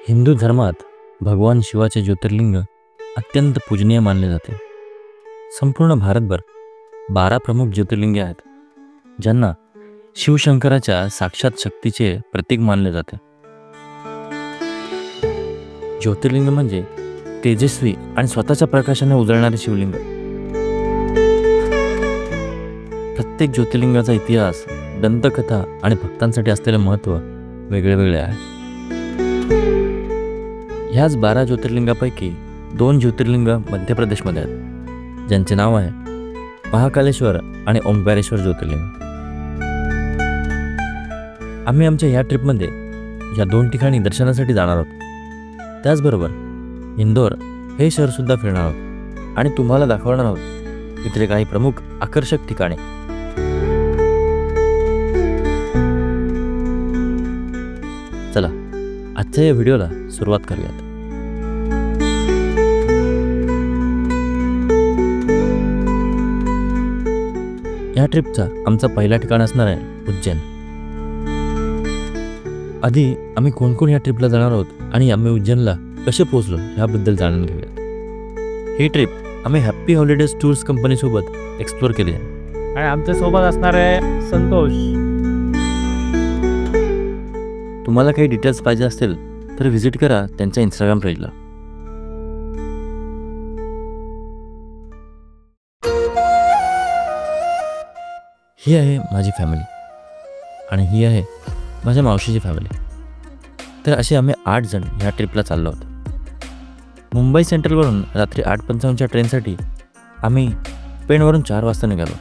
हिंदू धर्मात भगवान शिवाचे ज्योतिर्लिंग अत्यंत पूजनीय मानले जाते. संपूर्ण भारतभर 12 प्रमुख ज्योतिर्लिंगे आहेत, ज्यांना शिवशंकराच्या साक्षात शक्तीचे प्रतीक मानले जाते. ज्योतिर्लिंग म्हणजे तेजस्वी आणि स्वतःच्या प्रकाशाने उजळणारे शिवलिंग. प्रत्येक ज्योतिर्लिंगाचा इतिहास, दंतकथा आणि भक्तांसाठी असलेले महत्त्व वेगळे आहे. ह्याच 12 ज्योतिर्लिंगापैकी 2 ज्योतिर्लिंग मध्य प्रदेशमध्ये आहेत, ज्यांचे नाव आहे महाकालेश्वर आणि ओंकारेश्वर ज्योतिर्लिंग. आम्ही आमच्या ह्या ट्रिपमध्ये या 2 ठिकाणी दर्शनासाठी जाणार आहोत. त्याचबरोबर इंदोर हे शहरसुद्धा फिरणार आहोत आणि तुम्हाला दाखवणार आहोत इथले काही प्रमुख आकर्षक ठिकाणे. चला आजच्या या व्हिडिओला सुरुवात करूयात. या ट्रिपचा आमचा पहिला ठिकाण असणार आहे उज्जैन. आधी आम्ही कोण या ट्रिपला जाणार आहोत आणि आम्ही उज्जैनला कसे पोहोचलो याबद्दल जाणून घेऊयात. ही ट्रिप आम्ही हॅप्पी हॉलिडेज टूर्स कंपनीसोबत एक्सप्लोर केली आहे आणि आमच्यासोबत असणार आहे संतोष. तुम्हाला काही डिटेल्स पाहिजे असतील तर व्हिजिट करा त्यांच्या इंस्टाग्राम पेजला. ही आहे माझी फॅमिली आणि ही आहे माझ्या मावशीची फॅमिली. तर असे आम्ही 8 जण ह्या ट्रिपला चाललो आहोत. मुंबई सेंट्रलवरून रात्री 8:55च्या ट्रेनसाठी आम्ही पेणवरून 4 वाजता निघालो.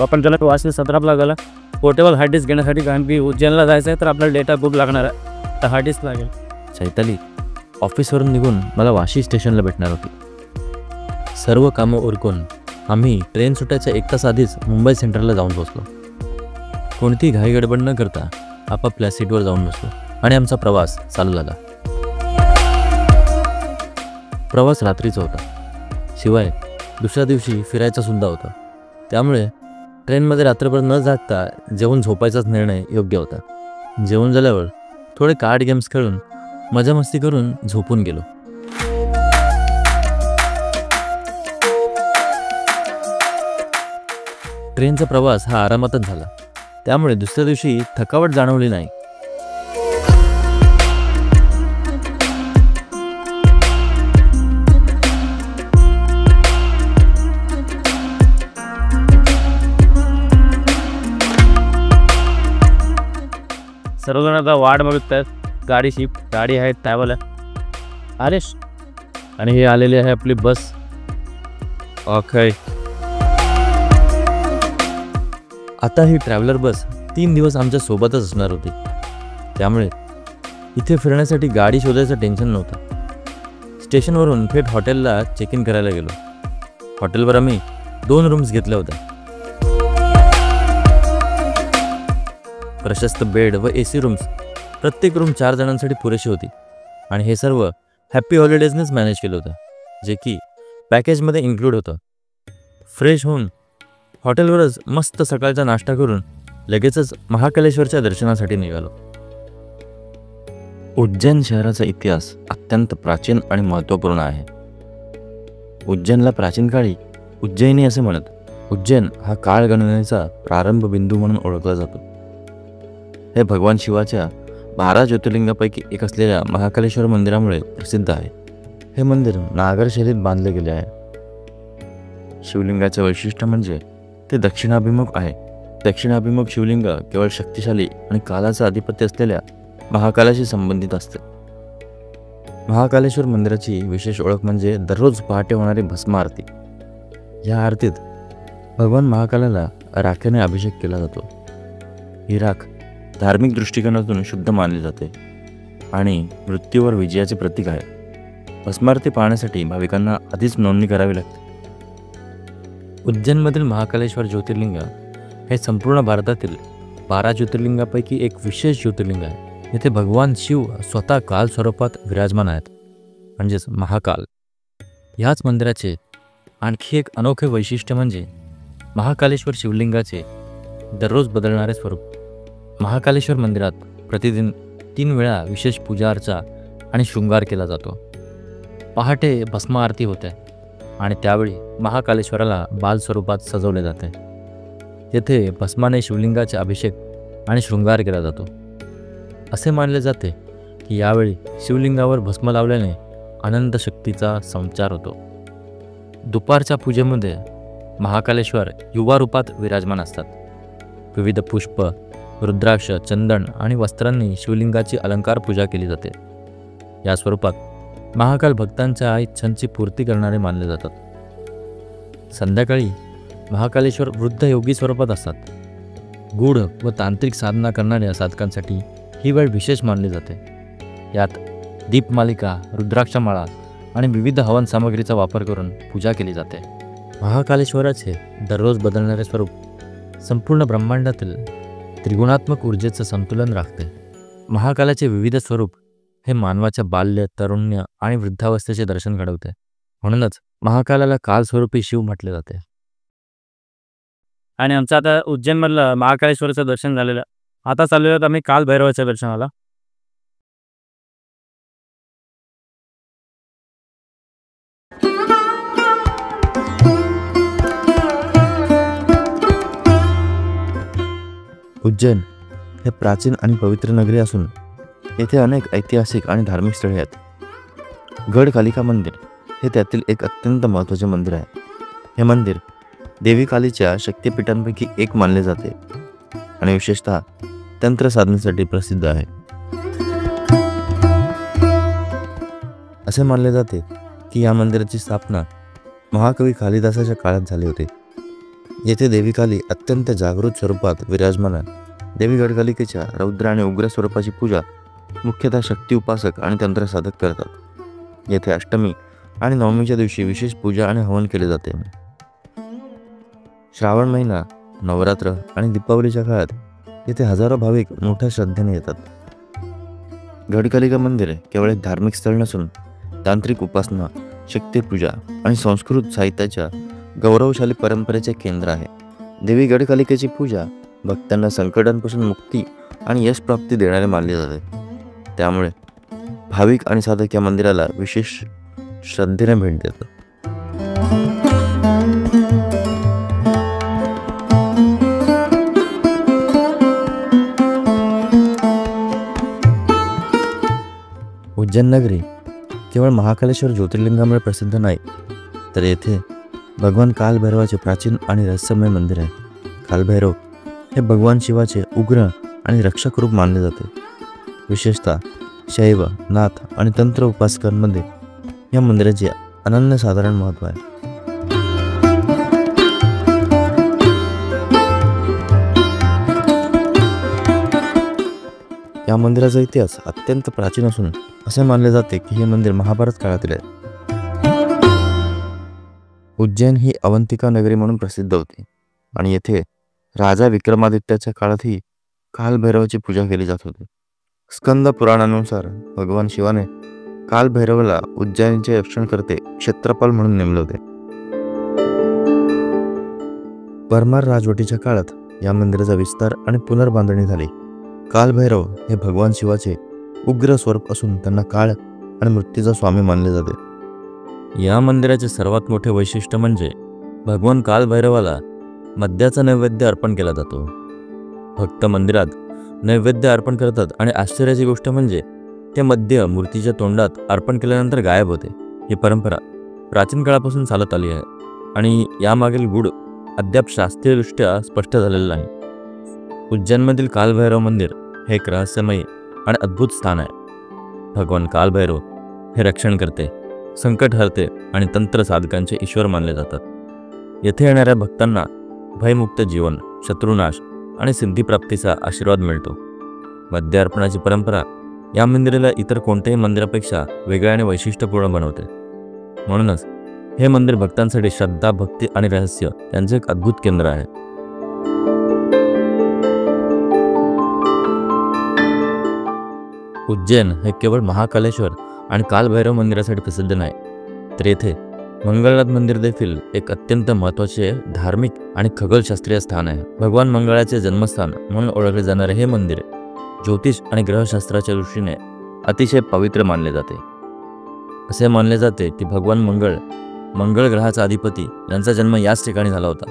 आपण त्याला वाजता 17 लागला पोर्टेबल हार्ड डिस्क घेण्यासाठी, कारण की उज्जैनला जायचं आहे तर आपल्याला डेटा खूप लागणार आहे, तर हार्ड डिस्क लागेल. चैताली ऑफिसवरून निघून मला वाशी स्टेशनला भेटणार होती. सर्व कामं उरकून आम्ही ट्रेन सुटायच्या 1 तास आधीच मुंबई सेंट्रलला जाऊन पोचलो. कोणतीही घाई गडबड न करता आपापल्या सीटवर जाऊन बसलो आणि आमचा प्रवास चालू झाला. प्रवास रात्रीचा होता, शिवाय दुसऱ्या दिवशी फिरायचा सुद्धा होता. त्यामुळे ट्रेनमध्ये रात्रभर न जागता जेवून झोपायचाच निर्णय योग्य होता. जेवण झाल्यावर थोडे कार्ड गेम्स खेळून मजा मस्ती करून झोपून गेलो. ट्रेनचा प्रवास हा आरामातच झाला, त्यामुळे दुसऱ्या दिवशी थकावट जाणवली नाही. सर्वजण आता वाट बघत आहेत. गाडी आहे ट्रॅव्हल आरेश, आणि हे आलेली आहे आपली बस. ओके, आता ही ट्रॅव्हलर बस 3 दिवस आमच्या सोबतच असणार होती, त्यामुळे इथे फिरण्यासाठी गाडी शोधायचं टेन्शन नव्हतं. स्टेशनवरून थेट हॉटेलला चेक इन करायला गेलो. हॉटेलवर आम्ही 2 रूम्स घेतल्या होत्या. प्रशस्त बेड व AC रूम्स, प्रत्येक रूम 4 जणांसाठी पुरेशी होती आणि हे सर्व हॅप्पी हॉलिडेजनेच मॅनेज केलं होतं, जे की पॅकेजमध्ये इन्क्लूड होतं. फ्रेश होऊन हॉटेलवरच मस्त सकाळचा नाश्ता करून लगेचच महाकालेश्वरच्या दर्शनासाठी निघालो. उज्जैन शहराचा इतिहास अत्यंत प्राचीन आणि महत्त्वपूर्ण आहे. उज्जैनला प्राचीन काळी उज्जैनी असे म्हणत. उज्जैन हा काळ गणनेचा प्रारंभ बिंदू म्हणून ओळखला जातो. हे भगवान शिवाच्या 12 ज्योतिर्लिंगापैकी एक असलेल्या महाकालेश्वर मंदिरामुळे प्रसिद्ध आहे. हे मंदिर नागर शैलीत बांधले गेले आहे. शिवलिंगाचे वैशिष्ट्य म्हणजे ते दक्षिणाभिमुख आहे. दक्षिणाभिमुख शिवलिंग केवळ शक्तिशाली आणि कालाचं आधिपत्य असलेल्या महाकालाशी संबंधित असते. महाकालेश्वर मंदिराची विशेष ओळख म्हणजे दररोज पहाटे होणारी भस्म आरती. या आरतीत भगवान महाकालाला राखेने अभिषेक केला जातो. ही राख धार्मिक दृष्टिकोनातून शुद्ध मानली जाते आणि मृत्यूवर विजयाचे प्रतीक आहे. भस्मारती पाहण्यासाठी भाविकांना आधीच नोंदणी करावी लागते. उज्जैनमधील महाकालेश्वर ज्योतिर्लिंग हे संपूर्ण भारतातील 12 ज्योतिर्लिंगापैकी एक विशेष ज्योतिर्लिंग आहे. येथे भगवान शिव स्वतः काल स्वरूपात विराजमान आहेत, म्हणजेच महाकाल. ह्याच मंदिराचे आणखी एक अनोखे वैशिष्ट्य म्हणजे महाकालेश्वर शिवलिंगाचे दररोज बदलणारे स्वरूप. महाकालेश्वर मंदिरात प्रतिदिन 3 वेळा विशेष पूजा अर्चा आणि शृंगार केला जातो. पहाटे भस्म आरती होते आणि त्यावेळी महाकालेश्वराला बाल स्वरूपात सजवले जाते. येथे भस्माने शिवलिंगाचे अभिषेक आणि शृंगार केला जातो. असे मानले जाते की यावेळी शिवलिंगावर भस्म लावल्याने अनंत शक्तीचा संचार होतो. दुपारच्या पूजेमध्ये महाकालेश्वर युवा रूपात विराजमान असतात. विविध पुष्प, रुद्राक्ष, चंदन आणि वस्त्रांनी शिवलिंगाची अलंकार पूजा केली जाते. या स्वरूपात महाकाल भक्तांच्या इच्छांची पूर्ती करणारे मानले जातात. संध्याकाळी महाकालेश्वर वृद्ध योगी स्वरूपात असतात. गूढ व तांत्रिक साधना करणाऱ्या साधकांसाठी ही वेळ विशेष मानली जाते. यात दीपमालिका, रुद्राक्षमाळा आणि विविध हवन सामग्रीचा वापर करून पूजा केली जाते. महाकालेश्वराचे दररोज बदलणारे स्वरूप संपूर्ण ब्रह्मांडातील त्रिगुणात्मक ऊर्जेचं संतुलन राखते. महाकालाचे विविध स्वरूप हे मानवाच्या बाल्य, तारुण्य आणि वृद्धावस्थेचे दर्शन घडवते. म्हणूनच महाकालाला कालस्वरूपी शिव म्हटले जाते. आणि आमचं आता उज्जैनमधलं महाकालेश्वराचं दर्शन झालेलं. आता चाललेलो आहोत आम्ही कालभैरवाच्या दर्शनाला. उज्जैन हे प्राचीन आणि पवित्र नगरी असून येथे अनेक ऐतिहासिक आणि धार्मिक स्थळे आहेत. गडकालिका मंदिर हे त्यातील एक अत्यंत महत्त्वाचे मंदिर आहे. हे मंदिर देवी कालीच्या शक्तिपीठांपैकी एक मानले जाते आणि विशेषतः तंत्र साधनेसाठी प्रसिद्ध आहे. असे मानले जाते की या मंदिराची स्थापना महाकवी कालिदासाच्या काळात झाली होती. येथे देवी काली अत्यंत जागृत स्वरूपात विराजमान आहे. देवी गडकालिकेच्या रौद्र आणि उग्र स्वरूपाची पूजा मुख्यतः शक्ती उपासक आणि तंत्रसाधक करतात. येथे अष्टमी आणि नवमीच्या दिवशी विशेष पूजा आणि हवन केले जाते. श्रावण महिना, नवरात्र आणि दीपावलीच्या काळात येथे हजारो भाविक मोठ्या श्रद्धेने येतात. गडकालिका मंदिर केवळ एक धार्मिक स्थळ नसून तांत्रिक उपासना, शक्तिपूजा आणि संस्कृत साहित्याच्या गौरवशाली परंपरेचे केंद्र आहे. देवी गडकालिकेची पूजा भक्तांना संकटांपासून मुक्ती आणि यश प्राप्ती देणारे मानले जाते. त्यामुळे भाविक आणि साधक या मंदिराला विशेष श्रद्धेने भेट देतात. उज्जैन नगरी केवळ महाकालेश्वर ज्योतिर्लिंगामुळे प्रसिद्ध नाही, तर येथे भगवान कालभैरवाचे प्राचीन आणि रहस्यमय मंदिर आहे. कालभैरव हे भगवान शिवाचे उग्र आणि रक्षक रूप मानले जाते. विशेषतः शैव, नाथ आणि तंत्र उपासकांमध्ये या मंदिराचे अनन्यसाधारण महत्त्व आहे. या मंदिराचा इतिहास अत्यंत प्राचीन असून असे मानले जाते की हे मंदिर महाभारत काळातील आहे. उज्जैन ही अवंतिका नगरी म्हणून प्रसिद्ध होती आणि येथे राजा विक्रमादित्याच्या काळातही कालभैरवाची पूजा केली जात होती. स्कंद पुराणानुसार भगवान शिवाने कालभैरवाला उज्जैनचे रक्षणकर्ते क्षेत्रपाल म्हणून नेमले होते. परमार राजवटीच्या काळात या मंदिराचा विस्तार आणि पुनर्बांधणी झाली. कालभैरव हे भगवान शिवाचे उग्र स्वरूप असून त्यांना काळ आणि मृत्यूचा स्वामी मानले जाते. या मंदिराचे सर्वात मोठे वैशिष्ट्य म्हणजे भगवान कालभैरवाला मद्याचा नैवेद्य अर्पण केला जातो. भक्त मंदिरात नैवेद्य अर्पण करतात आणि आश्चर्याची गोष्ट म्हणजे ते मद्य मूर्तीच्या तोंडात अर्पण केल्यानंतर गायब होते. ही परंपरा प्राचीन काळापासून चालत आली आहे आणि यामागील गूढ अद्याप शास्त्रीयदृष्ट्या स्पष्ट झालेलं नाही. उज्जैनमधील कालभैरव मंदिर हे एक रहस्यमयी आणि अद्भुत स्थान आहे. भगवान कालभैरव हे रक्षण करते, संकट हरते आणि तंत्र साधकांचे ईश्वर मानले जातात. येथे येणाऱ्या भक्तांना भयमुक्त जीवन, शत्रुनाश आणि सिद्धिप्राप्तीचा आशीर्वाद मिळतो. मद्य अर्पणाची परंपरा या मंदिराला इतर कोणत्याही मंदिरापेक्षा वेगळे आणि वैशिष्ट्यपूर्ण बनवते. म्हणूनच हे मंदिर भक्तांसाठी श्रद्धा, भक्ती आणि रहस्य यांचे एक अद्भुत केंद्र आहे. उज्जैन हे केवळ महाकालेश्वर आणि कालभैरव मंदिरासाठी प्रसिद्ध नाही, तर येथे मंगळनाथ मंदिर देखील एक अत्यंत महत्त्वाचे धार्मिक आणि खगोलशास्त्रीय स्थान आहे. भगवान मंगळाचे जन्मस्थान म्हणून ओळखले जाणारे हे मंदिर ज्योतिष आणि ग्रहशास्त्राच्या दृष्टीने अतिशय पवित्र मानले जाते. असे मानले जाते की भगवान मंगळ ग्रहाचा अधिपती यांचा जन्म याच ठिकाणी झाला होता.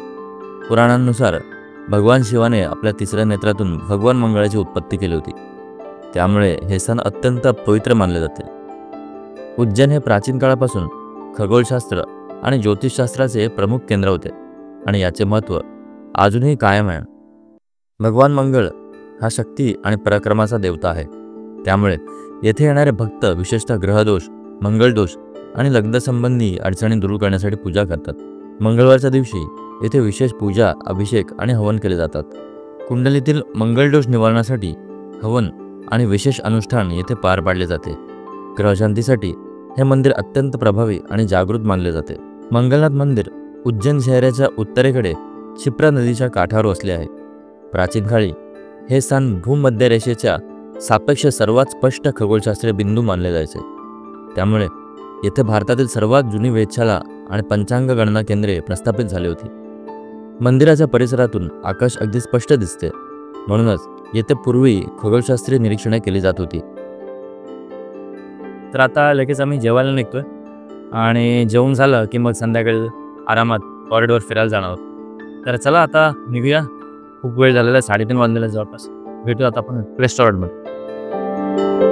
पुराणांनुसार भगवान शिवाने आपल्या तिसऱ्या नेत्रातून भगवान मंगळाची उत्पत्ती केली होती. त्यामुळे हे स्थान अत्यंत पवित्र मानले जाते. उज्जैन हे प्राचीन काळापासून खगोलशास्त्र आणि ज्योतिषशास्त्राचे प्रमुख केंद्र होते आणि याचे महत्त्व अजूनही कायम आहे. भगवान मंगळ हा शक्ती आणि पराक्रमाचा देवता आहे. त्यामुळे येथे येणारे भक्त विशेषतः ग्रहदोष, मंगळदोष आणि लग्नसंबंधी अडचणी दूर करण्यासाठी पूजा करतात. मंगळवारच्या दिवशी येथे विशेष पूजा, अभिषेक आणि हवन केले जातात. कुंडलीतील मंगळदोष निवारणासाठी हवन आणि विशेष अनुष्ठान येथे पार पाडले जाते. ग्रहशांतीसाठी हे मंदिर अत्यंत प्रभावी आणि जागृत मानले जाते. मंगळनाथ मंदिर उज्जैन शहराच्या उत्तरेकडे क्षिप्रा नदीच्या काठावर वसले आहे. प्राचीन काळी हे स्थान भूमध्य रेषेच्या सापेक्ष सर्वात स्पष्ट खगोलशास्त्रीय बिंदू मानले जायचे. त्यामुळे येथे भारतातील सर्वात जुनी वेधशाळा आणि पंचांग गणना केंद्रे प्रस्थापित झाली होती. मंदिराच्या परिसरातून आकाश अगदी स्पष्ट दिसते, म्हणूनच येथे पूर्वी खगोलशास्त्रीय निरीक्षणे केली जात होती. तर आता लगेच आम्ही जेवायला निघतोय आणि जेवण झालं की मग संध्याकाळी आरामात कॉरिडॉर फिरायला जाणार आहोत. तर चला आता निघूया. खूप वेळ झालेला आहे, 3:30 वाजलेला जवळपास. भेटू आता आपण रेस्टॉरंटमध्ये.